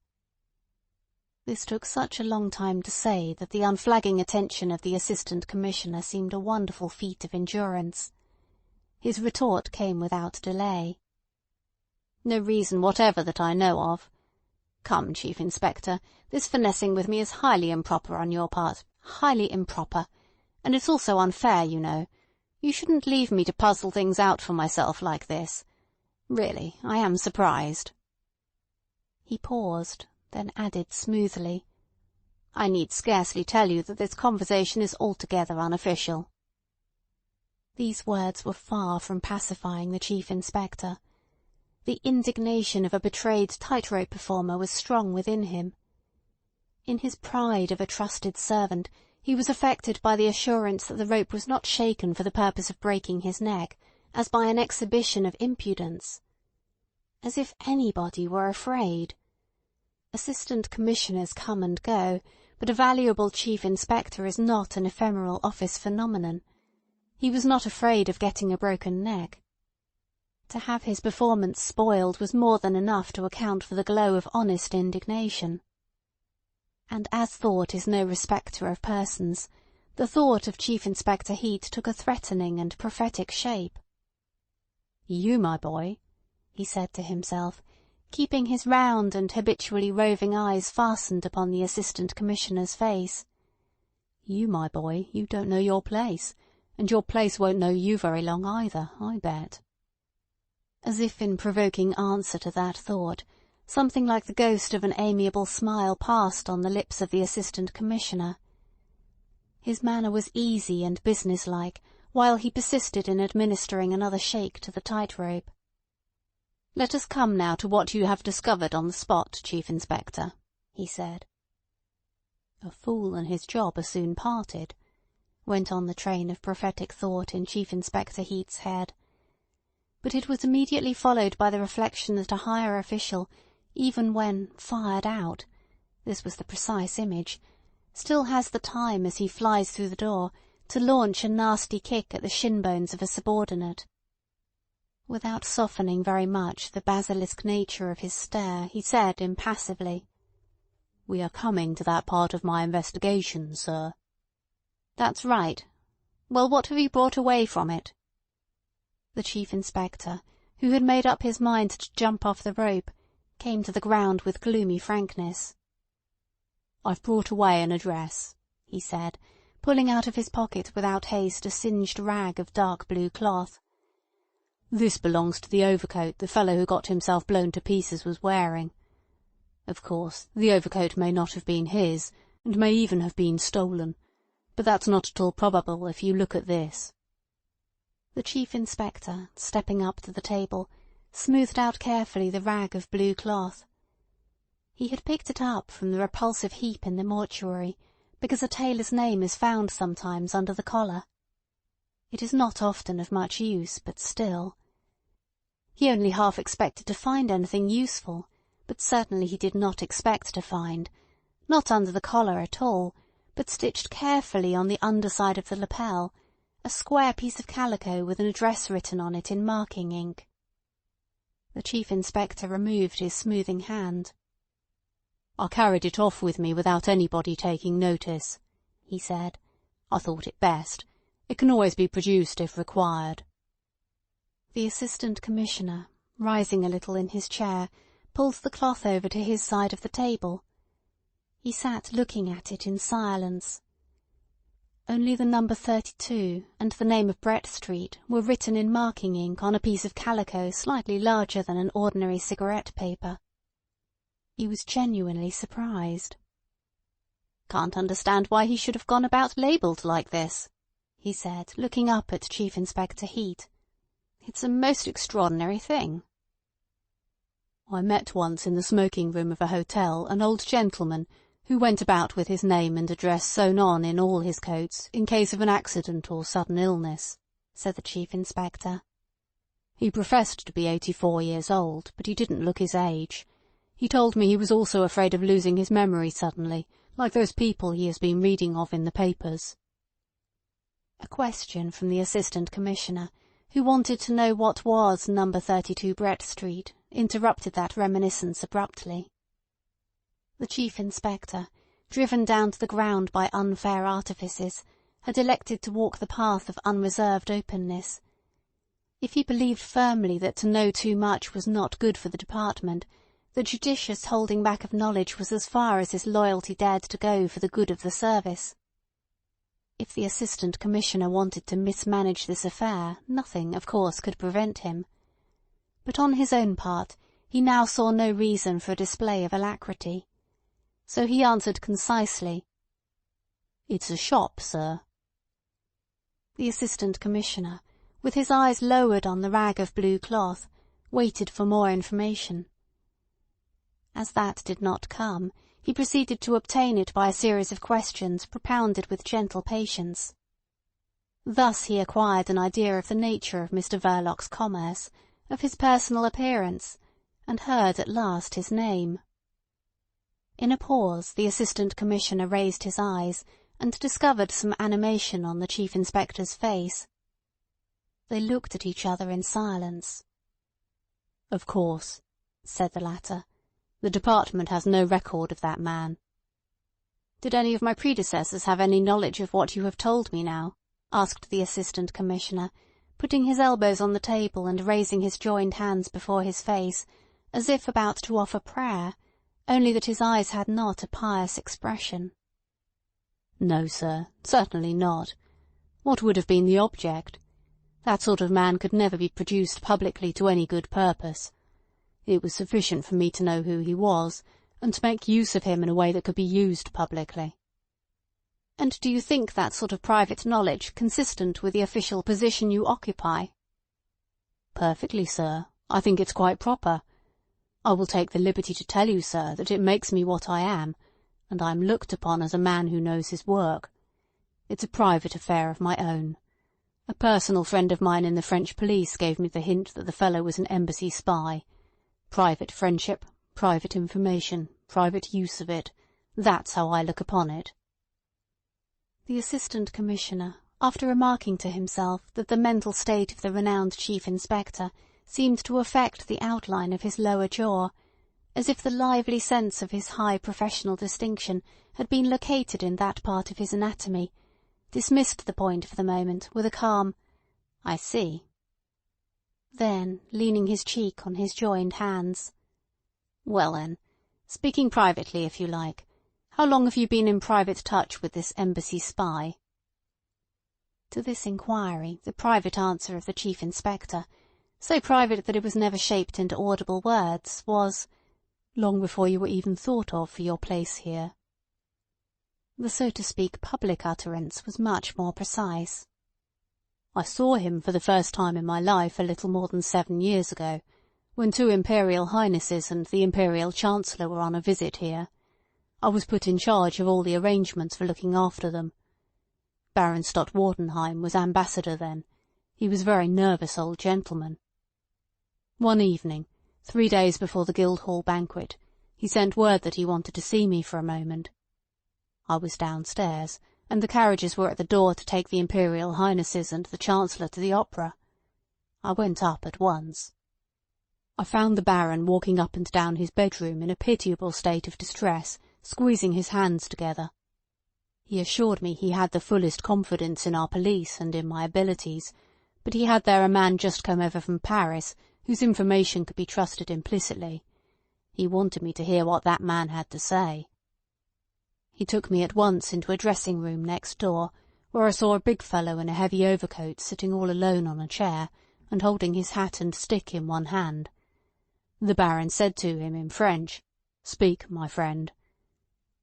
This took such a long time to say that the unflagging attention of the Assistant Commissioner seemed a wonderful feat of endurance. His retort came without delay. "No reason whatever that I know of. Come, Chief Inspector, this finessing with me is highly improper on your part, highly improper. And it's also unfair, you know. You shouldn't leave me to puzzle things out for myself like this. Really, I am surprised." He paused, then added smoothly, "I need scarcely tell you that this conversation is altogether unofficial." These words were far from pacifying the Chief Inspector. The indignation of a betrayed tightrope performer was strong within him. In his pride of a trusted servant, he was affected by the assurance that the rope was not shaken for the purpose of breaking his neck, as by an exhibition of impudence. As if anybody were afraid! Assistant Commissioners come and go, but a valuable Chief Inspector is not an ephemeral office phenomenon. He was not afraid of getting a broken neck. To have his performance spoiled was more than enough to account for the glow of honest indignation. And as thought is no respecter of persons, the thought of Chief Inspector Heat took a threatening and prophetic shape. "You, my boy," he said to himself, keeping his round and habitually roving eyes fastened upon the Assistant Commissioner's face. "You, my boy, you don't know your place, and your place won't know you very long either, I bet." As if in provoking answer to that thought, something like the ghost of an amiable smile passed on the lips of the Assistant Commissioner. His manner was easy and businesslike, while he persisted in administering another shake to the tightrope. "Let us come now to what you have discovered on the spot, Chief Inspector," he said. "A fool and his job are soon parted," went on the train of prophetic thought in Chief Inspector Heat's head. But it was immediately followed by the reflection that a higher official, even when fired out—this was the precise image—still has the time as he flies through the door to launch a nasty kick at the shin bones of a subordinate. Without softening very much the basilisk nature of his stare, he said impassively, "We are coming to that part of my investigation, sir." "That's right. Well, what have you brought away from it?" The Chief Inspector, who had made up his mind to jump off the rope, came to the ground with gloomy frankness. "I've brought away an address," he said, pulling out of his pocket without haste a singed rag of dark blue cloth. "This belongs to the overcoat the fellow who got himself blown to pieces was wearing. Of course, the overcoat may not have been his, and may even have been stolen, But that's not at all probable if you look at this." The Chief Inspector, stepping up to the table, smoothed out carefully the rag of blue cloth. He had picked it up from the repulsive heap in the mortuary, because a tailor's name is found sometimes under the collar. It is not often of much use, but still. He only half expected to find anything useful, but certainly he did not expect to find, not under the collar at all, but stitched carefully on the underside of the lapel, a square piece of calico with an address written on it in marking ink. The Chief Inspector removed his smoothing hand. "I carried it off with me without anybody taking notice," he said. "I thought it best. It can always be produced if required." The Assistant Commissioner, rising a little in his chair, pulled the cloth over to his side of the table. He sat looking at it in silence. Only the number 32 and the name of Brett Street were written in marking ink on a piece of calico slightly larger than an ordinary cigarette paper. He was genuinely surprised. "Can't understand why he should have gone about labelled like this," he said, looking up at Chief Inspector Heat. "It's a most extraordinary thing." "I met once in the smoking room of a hotel an old gentleman who went about with his name and address sewn on in all his coats in case of an accident or sudden illness," said the Chief Inspector. "He professed to be 84 years old, but he didn't look his age. He told me he was also afraid of losing his memory suddenly, like those people he has been reading of in the papers." A question from the Assistant Commissioner, who wanted to know what was number 32 Brett Street, interrupted that reminiscence abruptly. The Chief Inspector, driven down to the ground by unfair artifices, had elected to walk the path of unreserved openness. If he believed firmly that to know too much was not good for the department, the judicious holding back of knowledge was as far as his loyalty dared to go for the good of the service. If the Assistant Commissioner wanted to mismanage this affair, nothing, of course, could prevent him. But on his own part, he now saw no reason for a display of alacrity. So he answered concisely, "It's a shop, sir." The Assistant Commissioner, with his eyes lowered on the rag of blue cloth, waited for more information. As that did not come, he proceeded to obtain it by a series of questions propounded with gentle patience. Thus he acquired an idea of the nature of Mr. Verloc's commerce, of his personal appearance, and heard at last his name. In a pause the Assistant Commissioner raised his eyes and discovered some animation on the Chief Inspector's face. They looked at each other in silence. "Of course," said the latter, "the department has no record of that man." "Did any of my predecessors have any knowledge of what you have told me now?" asked the Assistant Commissioner, putting his elbows on the table and raising his joined hands before his face, as if about to offer prayer, only that his eyes had not a pious expression. "No, sir, certainly not. What would have been the object? That sort of man could never be produced publicly to any good purpose. It was sufficient for me to know who he was, and to make use of him in a way that could be used publicly." "And do you think that sort of private knowledge consistent with the official position you occupy?" "Perfectly, sir. I think it's quite proper. I will take the liberty to tell you, sir, that it makes me what I am, and I am looked upon as a man who knows his work. It's a private affair of my own. A personal friend of mine in the French police gave me the hint that the fellow was an embassy spy. Private friendship, private information, private use of it. That's how I look upon it." The Assistant Commissioner, after remarking to himself that the mental state of the renowned Chief Inspector seemed to affect the outline of his lower jaw, as if the lively sense of his high professional distinction had been located in that part of his anatomy, dismissed the point for the moment with a calm, "I see." Then, leaning his cheek on his joined hands, "Well then, speaking privately if you like, how long have you been in private touch with this embassy spy?" To this inquiry the private answer of the Chief Inspector, so private that it was never shaped into audible words, was, "Long before you were even thought of for your place here." The so-to-speak public utterance was much more precise. "I saw him for the first time in my life a little more than 7 years ago, when 2 Imperial Highnesses and the Imperial Chancellor were on a visit here. I was put in charge of all the arrangements for looking after them. Baron Stott-Wardenheim was ambassador then. He was a very nervous old gentleman. One evening, 3 days before the Guildhall banquet, he sent word that he wanted to see me for a moment. I was downstairs, and the carriages were at the door to take the Imperial Highnesses and the Chancellor to the opera. I went up at once. I found the Baron walking up and down his bedroom in a pitiable state of distress, squeezing his hands together. He assured me he had the fullest confidence in our police and in my abilities, but he had there a man just come over from Paris, whose information could be trusted implicitly. He wanted me to hear what that man had to say. He took me at once into a dressing-room next door, where I saw a big fellow in a heavy overcoat sitting all alone on a chair, and holding his hat and stick in one hand. The Baron said to him in French, "Speak, my friend."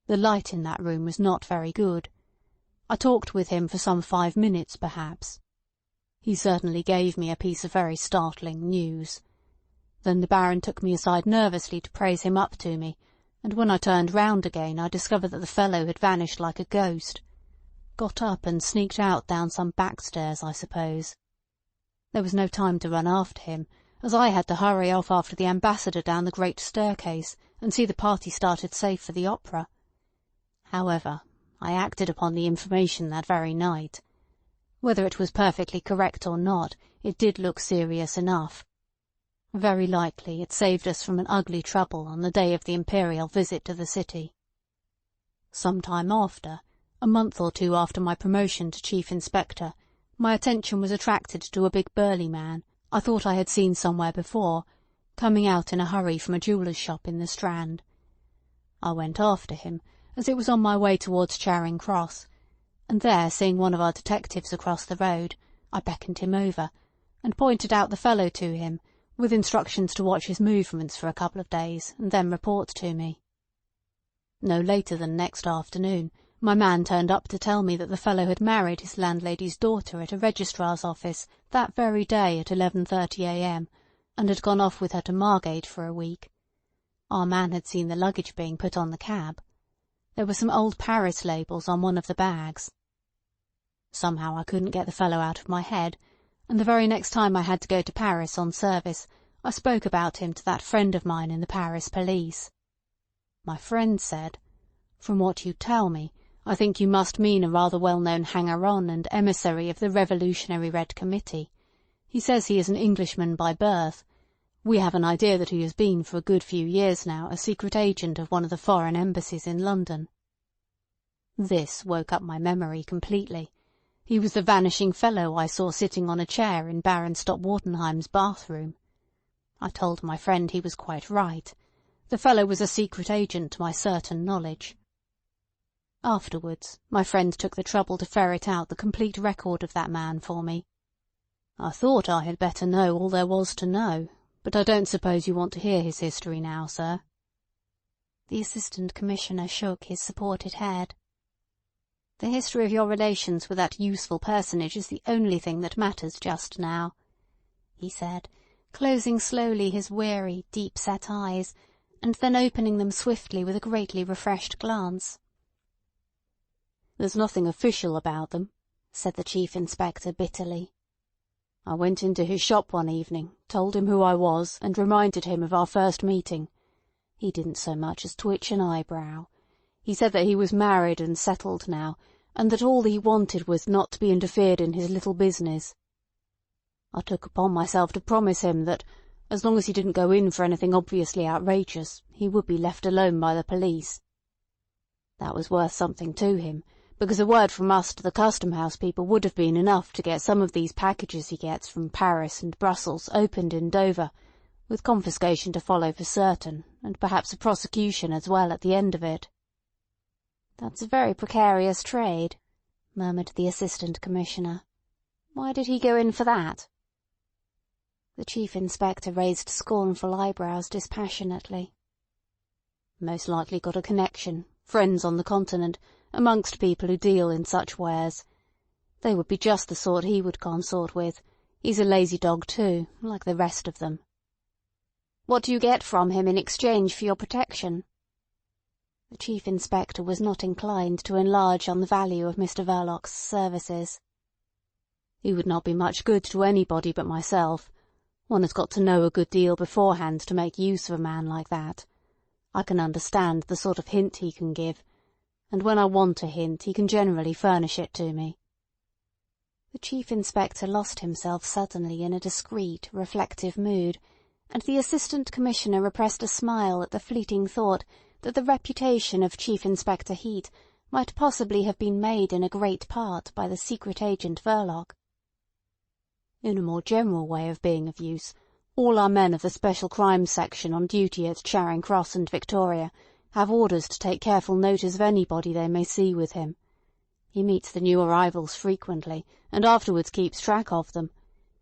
The light in that room was not very good. I talked with him for some 5 minutes, perhaps. He certainly gave me a piece of very startling news. Then the Baron took me aside nervously to praise him up to me, and when I turned round again I discovered that the fellow had vanished like a ghost. Got up and sneaked out down some back stairs, I suppose. There was no time to run after him, as I had to hurry off after the ambassador down the great staircase and see the party started safe for the opera. However, I acted upon the information that very night. Whether it was perfectly correct or not, it did look serious enough. Very likely it saved us from an ugly trouble on the day of the Imperial visit to the city. Some time after, a month or 2 after my promotion to Chief Inspector, my attention was attracted to a big burly man I thought I had seen somewhere before, coming out in a hurry from a jeweller's shop in the Strand. I went after him, as it was on my way towards Charing Cross, and there, seeing one of our detectives across the road, I beckoned him over, and pointed out the fellow to him, with instructions to watch his movements for a couple of days, and then report to me. No later than next afternoon, my man turned up to tell me that the fellow had married his landlady's daughter at a registrar's office that very day at 11:30 a.m., and had gone off with her to Margate for a week. Our man had seen the luggage being put on the cab. There were some old Paris labels on one of the bags. Somehow I couldn't get the fellow out of my head, and the very next time I had to go to Paris on service, I spoke about him to that friend of mine in the Paris police. My friend said, "From what you tell me, I think you must mean a rather well-known hanger-on and emissary of the Revolutionary Red Committee. He says he is an Englishman by birth. We have an idea that he has been for a good few years now a secret agent of one of the foreign embassies in London." This woke up my memory completely. He was the vanishing fellow I saw sitting on a chair in Baron Stott-Wardenheim's bathroom. I told my friend he was quite right. The fellow was a secret agent to my certain knowledge. Afterwards, my friend took the trouble to ferret out the complete record of that man for me. I thought I had better know all there was to know, but I don't suppose you want to hear his history now, sir? The Assistant Commissioner shook his supported head. The history of your relations with that useful personage is the only thing that matters just now, he said, closing slowly his weary, deep-set eyes, and then opening them swiftly with a greatly refreshed glance. "There's nothing official about them," said the Chief Inspector bitterly. "I went into his shop one evening, told him who I was, and reminded him of our first meeting. He didn't so much as twitch an eyebrow. He said that he was married and settled now, and that all he wanted was not to be interfered in his little business. I took upon myself to promise him that, as long as he didn't go in for anything obviously outrageous, he would be left alone by the police. That was worth something to him, because a word from us to the custom-house people would have been enough to get some of these packages he gets from Paris and Brussels opened in Dover, with confiscation to follow for certain, and perhaps a prosecution as well at the end of it." "That's a very precarious trade," murmured the Assistant Commissioner. "Why did he go in for that?" The Chief Inspector raised scornful eyebrows dispassionately. "Most likely got a connection, friends on the Continent, amongst people who deal in such wares. They would be just the sort he would consort with. He's a lazy dog too, like the rest of them." "What do you get from him in exchange for your protection?" The Chief Inspector was not inclined to enlarge on the value of Mr Verloc's services. "He would not be much good to anybody but myself. One has got to know a good deal beforehand to make use of a man like that. I can understand the sort of hint he can give, and when I want a hint he can generally furnish it to me." The Chief Inspector lost himself suddenly in a discreet, reflective mood, and the Assistant Commissioner repressed a smile at the fleeting thought that the reputation of Chief Inspector Heat might possibly have been made in a great part by the secret agent Verloc. "In a more general way of being of use, all our men of the Special Crimes Section on duty at Charing Cross and Victoria have orders to take careful notice of anybody they may see with him. He meets the new arrivals frequently, and afterwards keeps track of them.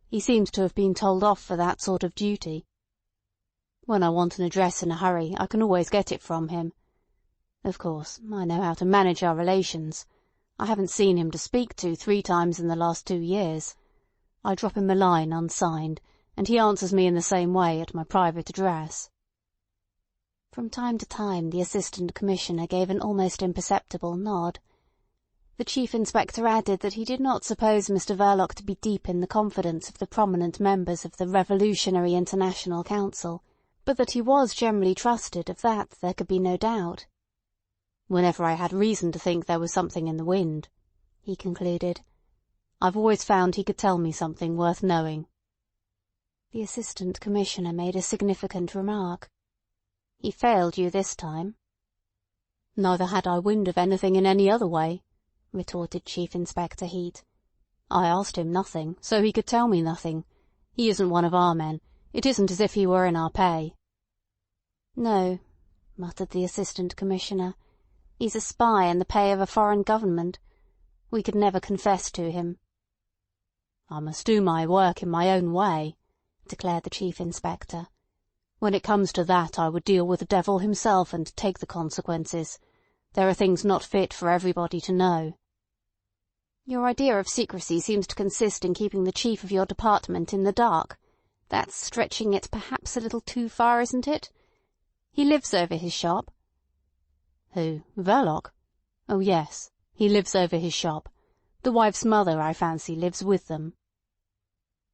He seems to have been told off for that sort of duty. When I want an address in a hurry, I can always get it from him. Of course, I know how to manage our relations. I haven't seen him to speak to 3 times in the last 2 years. I drop him a line unsigned, and he answers me in the same way at my private address." From time to time the Assistant Commissioner gave an almost imperceptible nod. The Chief Inspector added that he did not suppose Mr Verloc to be deep in the confidence of the prominent members of the Revolutionary International Council, but that he was generally trusted, of that there could be no doubt. "Whenever I had reason to think there was something in the wind," he concluded, "I've always found he could tell me something worth knowing." The Assistant Commissioner made a significant remark. "He failed you this time?" "Neither had I wind of anything in any other way," retorted Chief Inspector Heat. "I asked him nothing, so he could tell me nothing. He isn't one of our men. It isn't as if he were in our pay." "No," muttered the Assistant Commissioner. "He's a spy in the pay of a foreign government. We could never confess to him." "I must do my work in my own way," declared the Chief Inspector. "When it comes to that I would deal with the devil himself and take the consequences. There are things not fit for everybody to know." "Your idea of secrecy seems to consist in keeping the chief of your department in the dark. That's stretching it perhaps a little too far, isn't it? He lives over his shop." "Who, Verloc? Oh, yes, he lives over his shop. The wife's mother, I fancy, lives with them."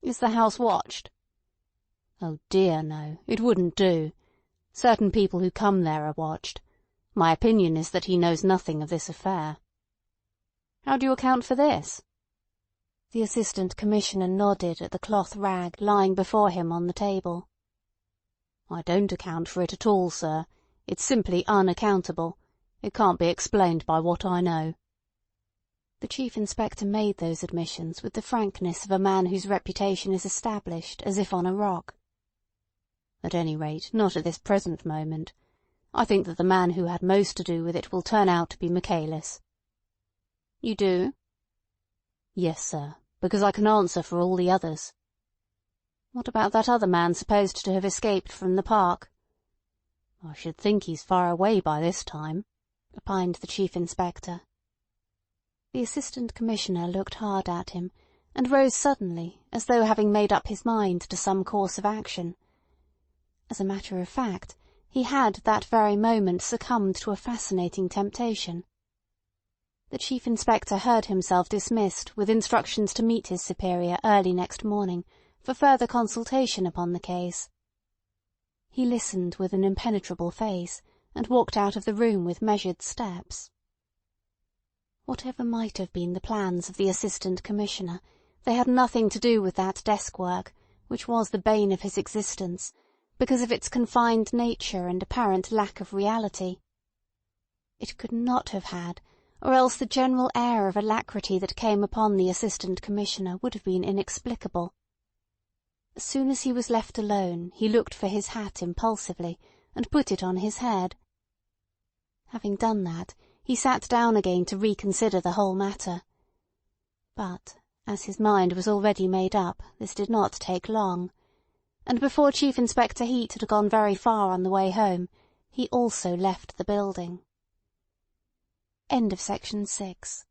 "Is the house watched?" "Oh dear, no, it wouldn't do. Certain people who come there are watched. My opinion is that he knows nothing of this affair." "How do you account for this?" The Assistant Commissioner nodded at the cloth rag lying before him on the table. "I don't account for it at all, sir. It's simply unaccountable. It can't be explained by what I know." The Chief Inspector made those admissions with the frankness of a man whose reputation is established as if on a rock. "At any rate, not at this present moment. I think that the man who had most to do with it will turn out to be Michaelis." "You do?" "Yes, sir, because I can answer for all the others." "What about that other man supposed to have escaped from the park?" "I should think he's far away by this time," opined the Chief Inspector. The Assistant Commissioner looked hard at him, and rose suddenly, as though having made up his mind to some course of action. As a matter of fact, he had that very moment succumbed to a fascinating temptation. The Chief Inspector heard himself dismissed with instructions to meet his superior early next morning for further consultation upon the case. He listened with an impenetrable face, and walked out of the room with measured steps. Whatever might have been the plans of the Assistant Commissioner, they had nothing to do with that desk work, which was the bane of his existence, because of its confined nature and apparent lack of reality. It could not have had, or else the general air of alacrity that came upon the Assistant Commissioner would have been inexplicable. As soon as he was left alone, he looked for his hat impulsively, and put it on his head. Having done that, he sat down again to reconsider the whole matter. But, as his mind was already made up, this did not take long, and before Chief Inspector Heat had gone very far on the way home, he also left the building. End of section 6.